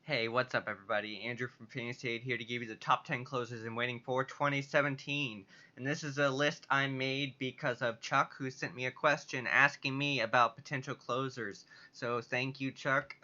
Hey, what's up, everybody? Andrew from Phoenix State here to give you the top 10 closers in waiting for 2017. And this is a list I made because of Chuck, who sent me a question asking me about potential closers. So thank you, Chuck.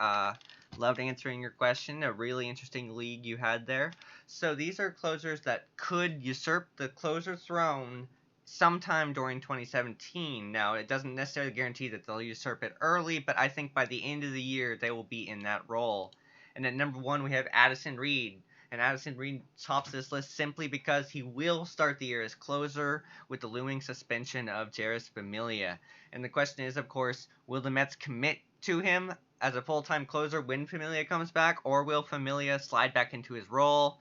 Loved answering your question. A really interesting league you had there. So these are closers that could usurp the closer throne sometime during 2017. Now, it doesn't necessarily guarantee that they'll usurp it early, but I think by the end of the year, they will be in that role. And at number 1, we have Addison Reed. And Addison Reed tops this list simply because he will start the year as closer with the looming suspension of Jeurys Familia. And the question is, of course, will the Mets commit to him as a full-time closer when Familia comes back, or will Familia slide back into his role?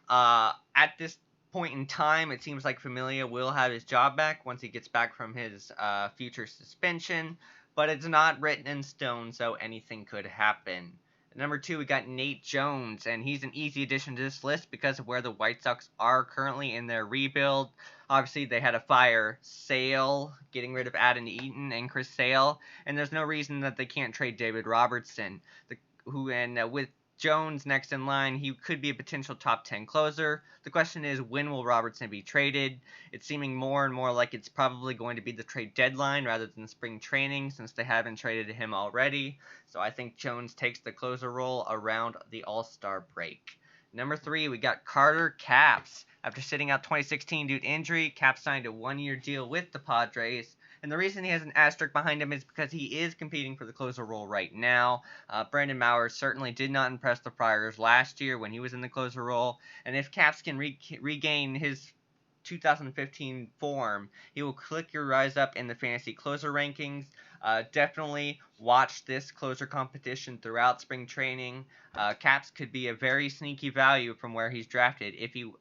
At this point in time, it seems like Familia will have his job back once he gets back from his future suspension, but it's not written in stone, so anything could happen. At number 2, we got Nate Jones, and he's an easy addition to this list because of where the White Sox are currently in their rebuild. Obviously, they had to fire Sale, getting rid of Adam Eaton and Chris Sale, and there's no reason that they can't trade David Robertson, with Jones next in line, he could be a potential top 10 closer. The question is, when will Robertson be traded? It's seeming more and more like it's probably going to be the trade deadline rather than spring training, since they haven't traded him already. So I think Jones takes the closer role around the All-Star break. Number 3, we got Carter Capps. After sitting out 2016 due to injury, Capps signed a one-year deal with the Padres. And the reason he has an asterisk behind him is because he is competing for the closer role right now. Brandon Maurer certainly did not impress the Friars last year when he was in the closer role. And if Capps can regain his 2015 form, he will quickly rise up in the fantasy closer rankings. Definitely watch this closer competition throughout spring training. Capps could be a very sneaky value from where he's drafted.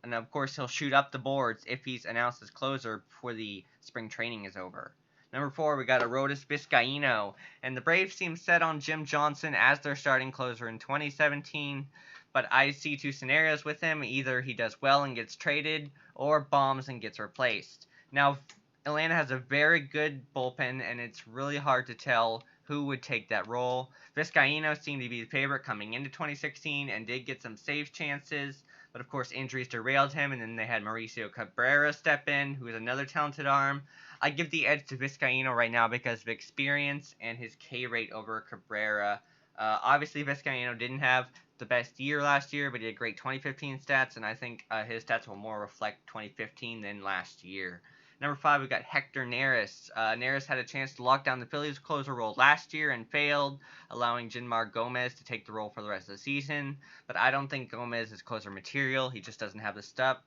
And of course, he'll shoot up the boards if he's announced as closer before the spring training is over. Number 4, we got Arodys Vizcaino, and the Braves seem set on Jim Johnson as their starting closer in 2017, but I see two scenarios with him. Either he does well and gets traded, or bombs and gets replaced. Now, Atlanta has a very good bullpen, and it's really hard to tell who would take that role. Vizcaino seemed to be the favorite coming into 2016 and did get some save chances, but of course injuries derailed him, and then they had Mauricio Cabrera step in, who is another talented arm. I give the edge to Vizcaino right now because of experience and his K rate over Cabrera. Obviously, Vizcaino didn't have the best year last year, but he had great 2015 stats, and I think his stats will more reflect 2015 than last year. Number 5, we got Hector Neris. Neris had a chance to lock down the Phillies closer role last year and failed, allowing Jinmar Gomez to take the role for the rest of the season. But I don't think Gomez is closer material. He just doesn't have the stuff.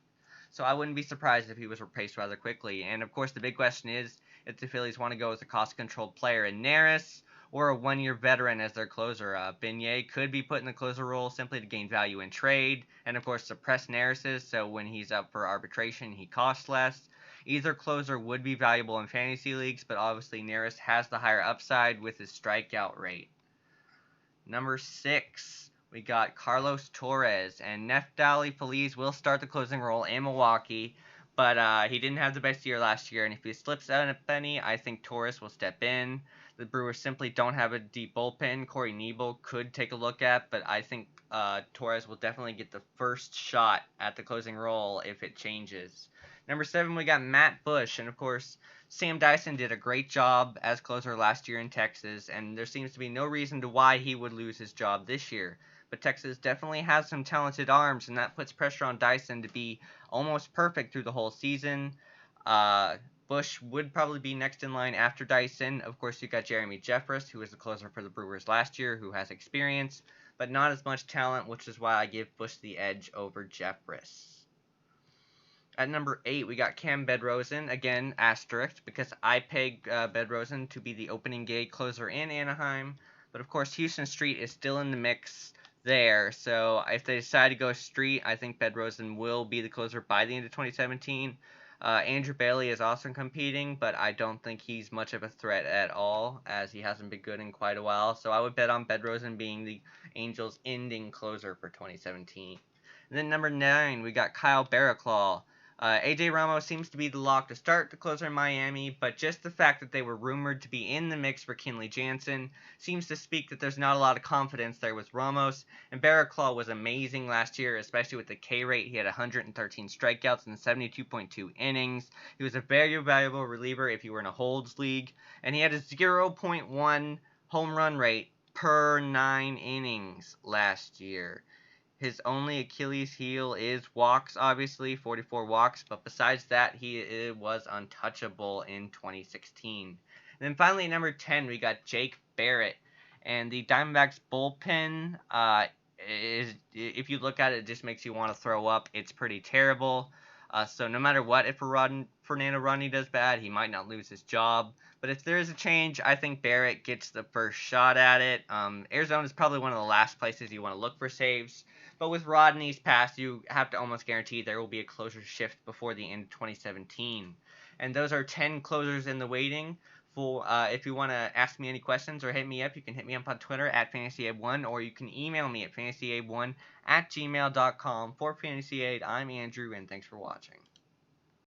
So I wouldn't be surprised if he was replaced rather quickly. And of course, the big question is if the Phillies want to go with a cost-controlled player in Neris or a one-year veteran as their closer. Beignet could be put in the closer role simply to gain value in trade, and of course suppress Neris's, so when he's up for arbitration, he costs less. Either closer would be valuable in fantasy leagues, but obviously Neris has the higher upside with his strikeout rate. Number 6, we got Carlos Torres, and Neftali Feliz will start the closing role in Milwaukee, but he didn't have the best year last year, and if he slips out a penny, I think Torres will step in. The Brewers simply don't have a deep bullpen. Corey Knebel could take a look at, but I think Torres will definitely get the first shot at the closing role if it changes. Number 7, we got Matt Bush, and of course, Sam Dyson did a great job as closer last year in Texas, and there seems to be no reason to why he would lose his job this year. But Texas definitely has some talented arms, and that puts pressure on Dyson to be almost perfect through the whole season. Bush would probably be next in line after Dyson. Of course, you got Jeremy Jeffress, who was the closer for the Brewers last year, who has experience, but not as much talent, which is why I give Bush the edge over Jeffress. At number 8, we got Cam Bedrosian, again, asterisk, because I peg Bedrosian to be the opening day closer in Anaheim. But of course, Houston Street is still in the mix there, so if they decide to go Street, I think Bedrosian will be the closer by the end of 2017. Andrew Bailey is also competing, but I don't think he's much of a threat at all, as he hasn't been good in quite a while. So I would bet on Bedrosian being the Angels' ending closer for 2017. And then number 9, we got Kyle Barraclough. AJ Ramos seems to be the lock to start the closer in Miami, but just the fact that they were rumored to be in the mix for Kenley Jansen seems to speak that there's not a lot of confidence there with Ramos. And Barraclough was amazing last year, especially with the K rate. He had 113 strikeouts in 72.2 innings. He was a very valuable reliever if you were in a holds league, and he had a 0.1 home run rate per 9 innings last year. His only Achilles heel is walks, obviously, 44 walks, but besides that, he was untouchable in 2016. And then finally, at number 10, we got Jake Barrett. And the Diamondbacks bullpen, if you look at it, it just makes you want to throw up. It's pretty terrible. So no matter what, if Fernando Rodney does bad, he might not lose his job. But if there is a change, I think Barrett gets the first shot at it. Arizona is probably one of the last places you want to look for saves. But with Rodney's pass, you have to almost guarantee there will be a closer shift before the end of 2017. And those are 10 closers in the waiting. If you want to ask me any questions or hit me up, you can hit me up on Twitter at FantasyAid1, or you can email me at FantasyAid1 at gmail.com. For FantasyAid, I'm Andrew, and thanks for watching.